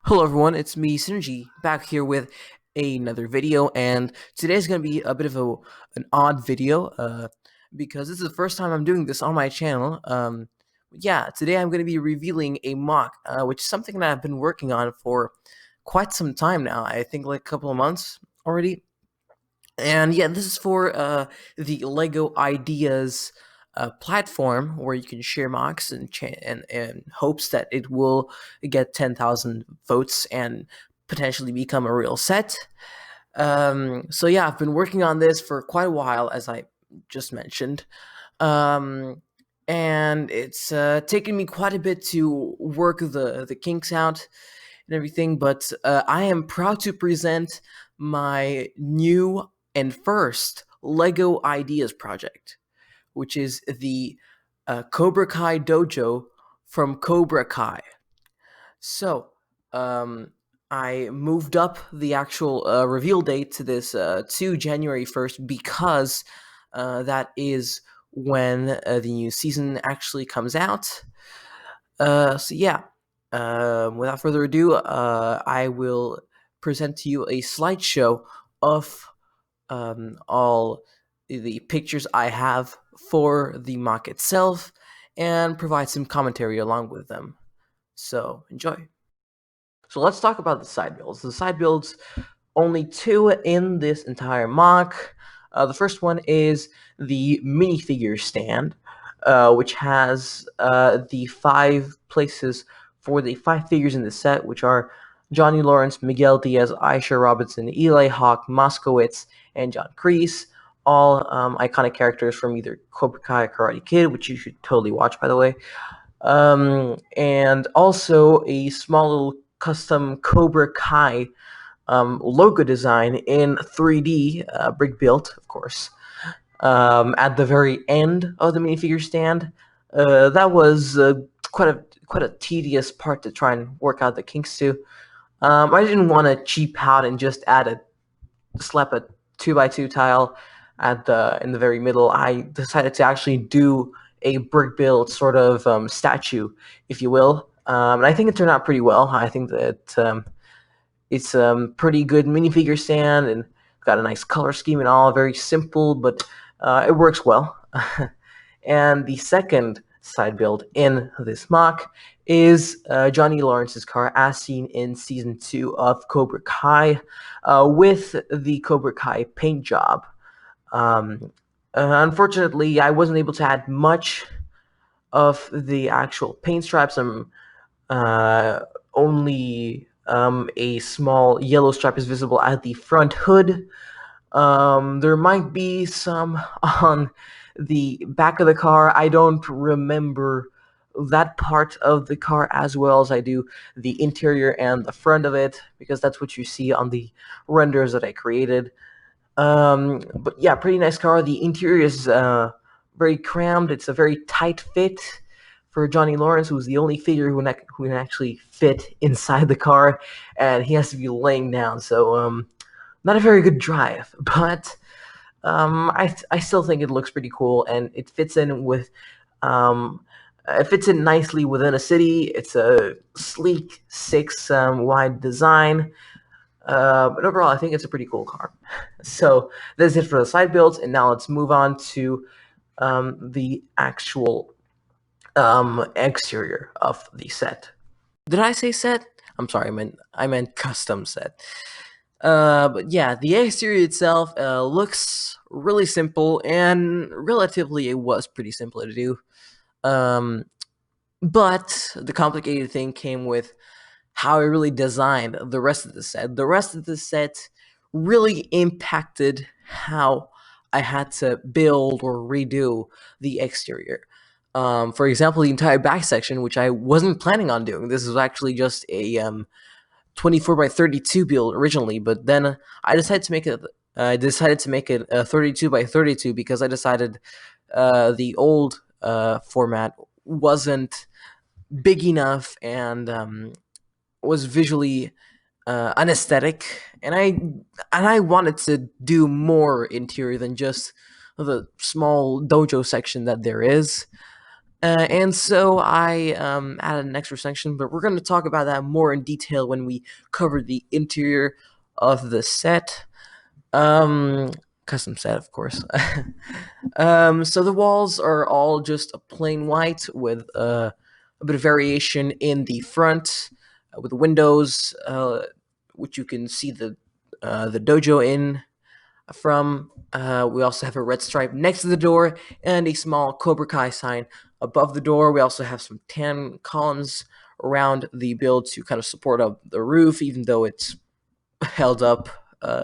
Hello everyone, it's me, Synergy, back here with another video, and today's going to be a bit of an odd video, because this is the first time I'm doing this on my channel. Yeah, today I'm going to be revealing a mock, which is something that I've been working on for quite some time now, I think like a couple of months already. And yeah, this is for the Lego Ideas platform where you can share mocks and hopes that it will get 10,000 votes and potentially become a real set. So yeah, I've been working on this for quite a while, as I just mentioned. Um, and it's taken me quite a bit to work the kinks out and everything, but I am proud to present my new and first Lego Ideas project, which is the Cobra Kai Dojo from Cobra Kai. So, um, I moved up the actual reveal date to this to January 1st because that is when the new season actually comes out. So yeah, without further ado, I will present to you a slideshow of all the pictures I have for the mock itself and provide some commentary along with them. So enjoy. So let's talk about the side builds. The side builds, only two in this entire mock. The first one is the minifigure stand, which has the 5 places for the 5 figures in the set, which are Johnny Lawrence, Miguel Diaz, Aisha Robinson, Eli Hawk, Moskowitz, and John Kreese. All iconic characters from either Cobra Kai or Karate Kid, which you should totally watch, by the way. And also a small little custom Cobra Kai logo design in 3D, brick built, of course. At the very end of the minifigure stand, that was quite a tedious part to try and work out the kinks to. I didn't want to cheap out and just slap a 2x2 tile in the very middle. I decided to actually do a brick build sort of statue, if you will. And I think it turned out pretty well. I think that it's a pretty good minifigure stand and got a nice color scheme and all. Very simple, but it works well. And the second side build in this mock is Johnny Lawrence's car, as seen in season 2 of Cobra Kai, with the Cobra Kai paint job. Unfortunately, I wasn't able to add much of the actual paint straps. Only a small yellow stripe is visible at the front hood. There might be some on the back of the car. I don't remember that part of the car as well as I do the interior and the front of it, because that's what you see on the renders that I created. But yeah, pretty nice car. The interior is very crammed. It's a very tight fit for Johnny Lawrence, who's the only figure who can actually fit inside the car, and he has to be laying down. So not a very good drive, but I still think it looks pretty cool, and it fits in nicely within a city. It's a sleek 6 wide design. But overall, I think it's a pretty cool car. So that's it for the side builds, and now let's move on to the actual exterior of the set. Did I say set? I'm sorry, I meant custom set. But yeah, the exterior itself looks really simple, and relatively it was pretty simple to do. But the complicated thing came with how I really designed the rest of the set. The rest of the set really impacted how I had to build or redo the exterior. For example, the entire back section, which I wasn't planning on doing. This was actually just a 24 by 32 build originally, but then I decided to make it. I decided to make it a 32 by 32 because I decided the old format wasn't big enough and was visually unesthetic, and I wanted to do more interior than just the small dojo section that there is. And so I added an extra section, but we're going to talk about that more in detail when we cover the interior of the set. Um, Custom set, of course. So the walls are all just a plain white with a bit of variation in the front, with windows, which you can see the dojo in from. We also have a red stripe next to the door and a small Cobra Kai sign above the door. We also have some tan columns around the build to kind of support up the roof, even though it's held up uh,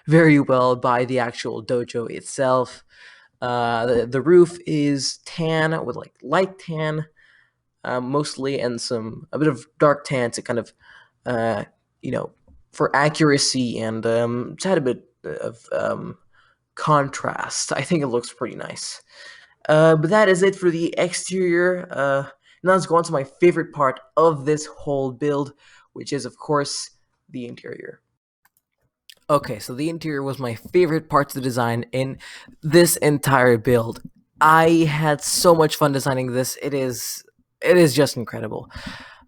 very well by the actual dojo itself. The roof is tan with like light tan mostly, and a bit of dark tan to kind of uh, you know for accuracy and to add a bit of contrast. I think it looks pretty nice. But that is it for the exterior. Now let's go on to my favorite part of this whole build, which is, of course, the interior. Okay, so the interior was my favorite part to design in this entire build. I had so much fun designing this. It is just incredible.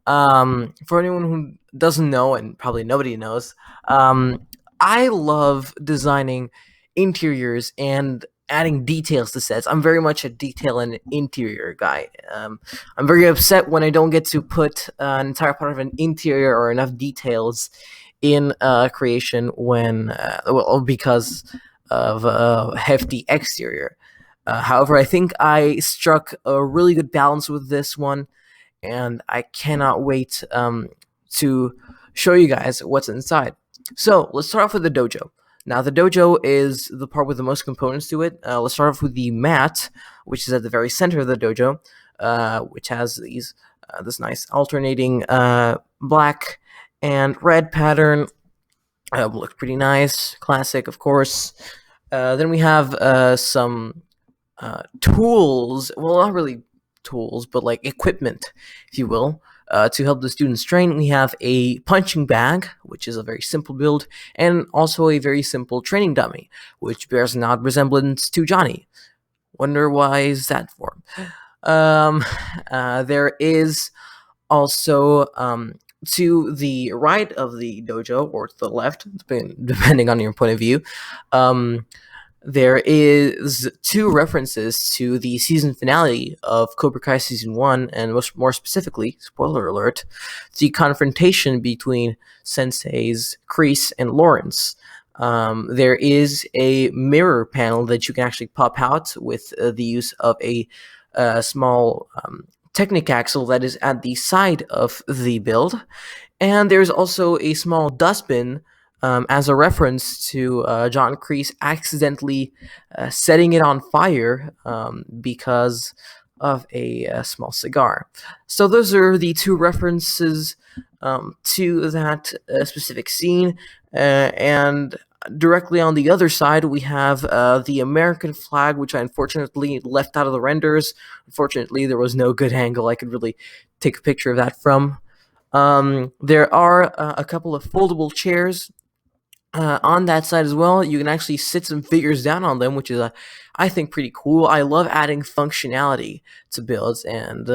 For anyone who doesn't know, and probably nobody knows, I love designing interiors and adding details to sets. I'm very much a detail and interior guy. I'm very upset when I don't get to put an entire part of an interior or enough details in creation because of a hefty exterior. However, I think I struck a really good balance with this one, and I cannot wait to show you guys what's inside. So let's start off with the dojo. Now, the dojo is the part with the most components to it. Let's start off with the mat, which is at the very center of the dojo, which has this nice alternating black and red pattern. Looks pretty nice, classic, of course. Then we have some tools. Well, not really tools, but like equipment, if you will, to help the students train. We have a punching bag, which is a very simple build, and also a very simple training dummy, which bears an odd resemblance to Johnny. Wonder why is that for? There is also to the right of the dojo, or to the left, depending on your point of view, there is two references to the season finale of Cobra Kai Season 1, and more specifically, spoiler alert, the confrontation between Senseis Kreese and Lawrence. There is a mirror panel that you can actually pop out with the use of a small Technic axle that is at the side of the build. And there's also a small dustbin as a reference to John Kreese accidentally setting it on fire because of a small cigar. So those are the two references to that specific scene. And directly on the other side, we have the American flag, which I unfortunately left out of the renders. Unfortunately, there was no good angle I could really take a picture of that from. There are a couple of foldable chairs on that side as well. You can actually sit some figures down on them, which is, I think, pretty cool. I love adding functionality to builds, and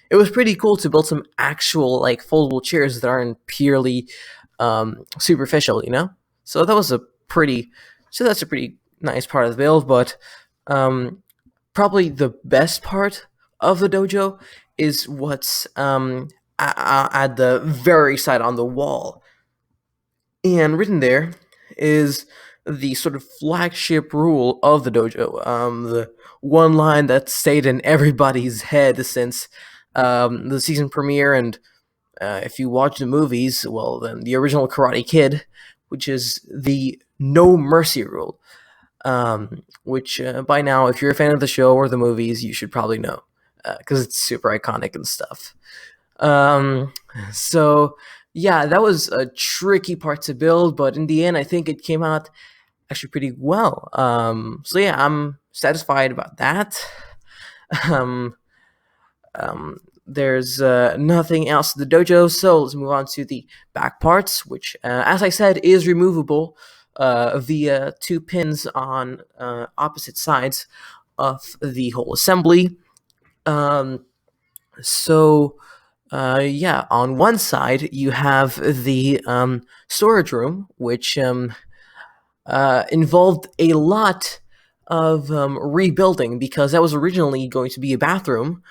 it was pretty cool to build some actual like foldable chairs that aren't purely superficial, you know. So that's a pretty nice part of the build. But probably the best part of the dojo is what's at the very side on the wall. And written there is the sort of flagship rule of the dojo. The one line that stayed in everybody's head since the season premiere, and if you watch the movies, well, then the original Karate Kid, which is the no mercy rule. Which by now, if you're a fan of the show or the movies, you should probably know because it's super iconic and stuff. So yeah, that was a tricky part to build, but in the end, I think it came out actually pretty well. So yeah, I'm satisfied about that. Um, there's nothing else to the dojo, so let's move on to the back parts, which, as I said, is removable via two pins on opposite sides of the whole assembly. Um, so yeah, on one side you have the storage room, which involved a lot of rebuilding because that was originally going to be a bathroom,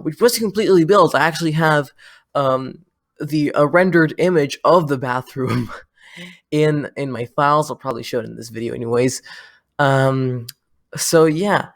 which was completely built. I actually have um, the rendered image of the bathroom in my files. I'll probably show it in this video, anyways. Um, so yeah,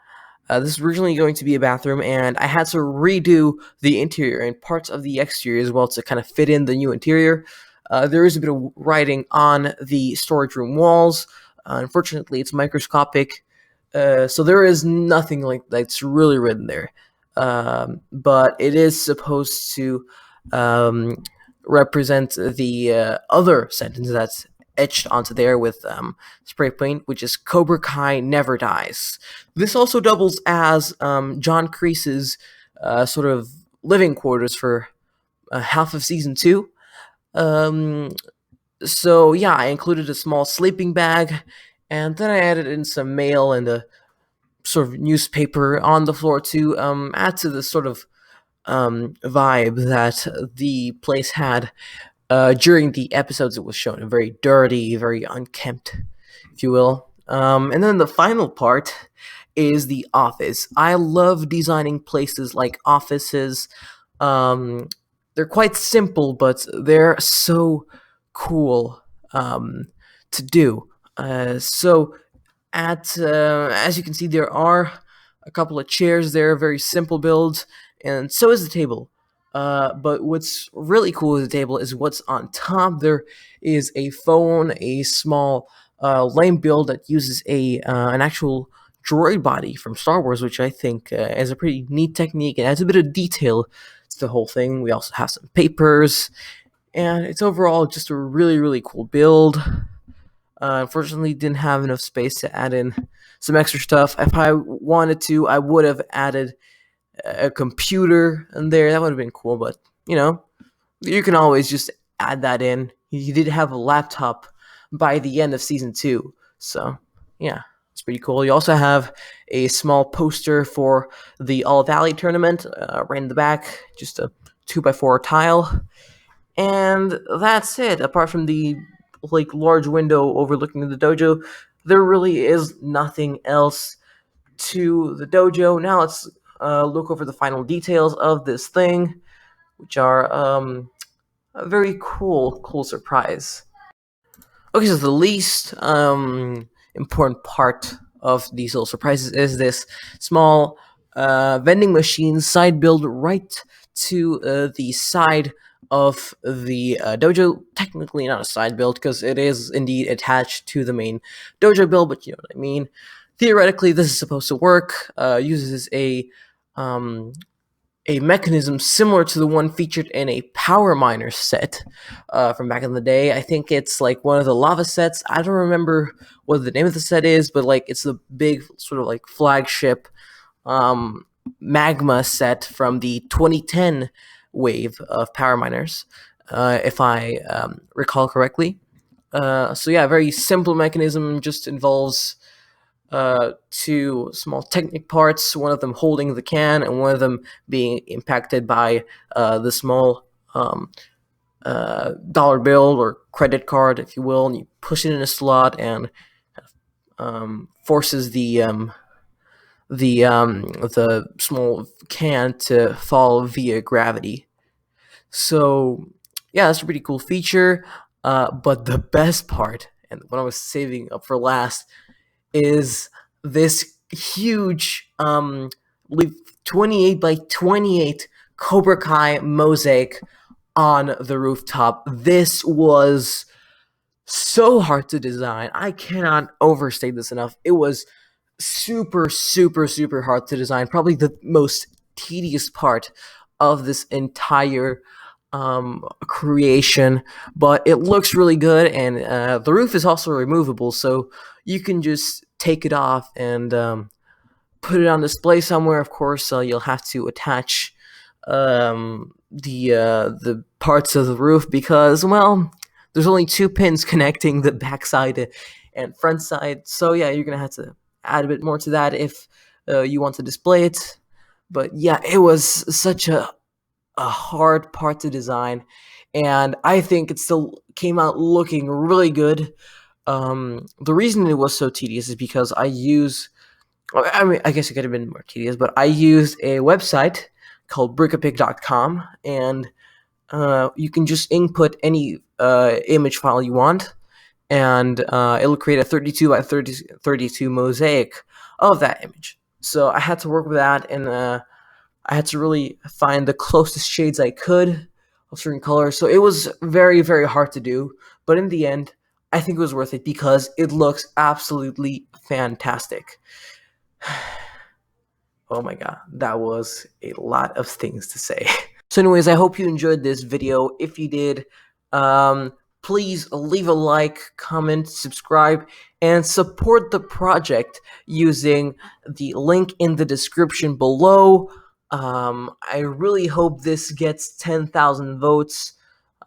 this is originally going to be a bathroom, and I had to redo the interior and parts of the exterior as well to kind of fit in the new interior. There is a bit of writing on the storage room walls. Unfortunately, it's microscopic, so there is nothing like that's really written there. But it is supposed to um, represent the other sentence that's etched onto there with spray paint, which is Cobra Kai never dies. This also doubles as John Kreese's sort of living quarters for half of season two. Um, so yeah, I included a small sleeping bag, and then I added in some mail and a sort of newspaper on the floor to add to the sort of vibe that the place had during the episodes it was shown. Very dirty, very unkempt, if you will. And then the final part is the office. I love designing places like offices. Um, they're quite simple, but they're so cool to do. So at as you can see, there are a couple of chairs there, very simple builds, and so is the table. But what's really cool with the table is what's on top. There is a phone, a small lame build that uses a an actual droid body from Star Wars, which I think is a pretty neat technique and adds a bit of detail to the whole thing. We also have some papers, and it's overall just a really, really cool build. Unfortunately, didn't have enough space to add in some extra stuff. If I wanted to, I would have added a computer in there. That would have been cool, but you know, you can always just add that in. He did have a laptop by the end of season two, so yeah, it's pretty cool. You also have a small poster for the All Valley tournament right in the back, just a 2x4 tile, and that's it. Apart from the large window overlooking the dojo, there really is nothing else to the dojo. Now let's look over the final details of this thing, which are a very cool surprise. Okay, so the least important part of these little surprises is this small vending machine side build right to the side of the dojo. Technically not a side build because it is indeed attached to the main dojo build, but you know what I mean. Theoretically, this is supposed to work. Uses um, a mechanism similar to the one featured in a Power Miner set from back in the day. I think it's like one of the lava sets. I don't remember what the name of the set is, but like it's the big sort of like flagship um, magma set from the 2010 wave of Power Miners, if I recall correctly. So yeah, very simple mechanism. Just involves two small Technic parts, one of them holding the can and one of them being impacted by the small dollar bill or credit card, if you will, and you push it in a slot and forces the small can to fall via gravity. So yeah, that's a pretty cool feature. But the best part, and what I was saving up for last, is this huge 28 by 28 Cobra Kai mosaic on the rooftop. This was so hard to design. I cannot overstate this enough. It was super hard to design. Probably the most tedious part of this entire creation, but it looks really good, and the roof is also removable, so you can just take it off and put it on display somewhere. Of course, you'll have to attach the parts of the roof because, well, there's only two pins connecting the backside and front side. So yeah, you're gonna have to add a bit more to that if you want to display it. But yeah, it was such a hard part to design, and I think it still came out looking really good. The reason it was so tedious is because I mean, I guess it could have been more tedious, but I used a website called brickapic.com, and you can just input any image file you want, and it'll create a 32 by 32 mosaic of that image. So I had to work with that, and I had to really find the closest shades I could of certain colors. So it was very, very hard to do. But in the end, I think it was worth it because it looks absolutely fantastic. Oh my god, that was a lot of things to say. So anyways, I hope you enjoyed this video. If you did, please leave a like, comment, subscribe, and support the project using the link in the description below. I really hope this gets 10,000 votes.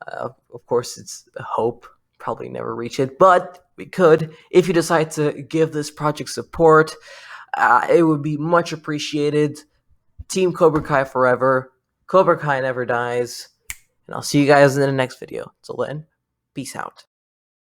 Of course, it's a hope. Probably never reach it, but we could if you decide to give this project support. It would be much appreciated. Team Cobra Kai forever. Cobra Kai never dies. And I'll see you guys in the next video. Till then, peace out.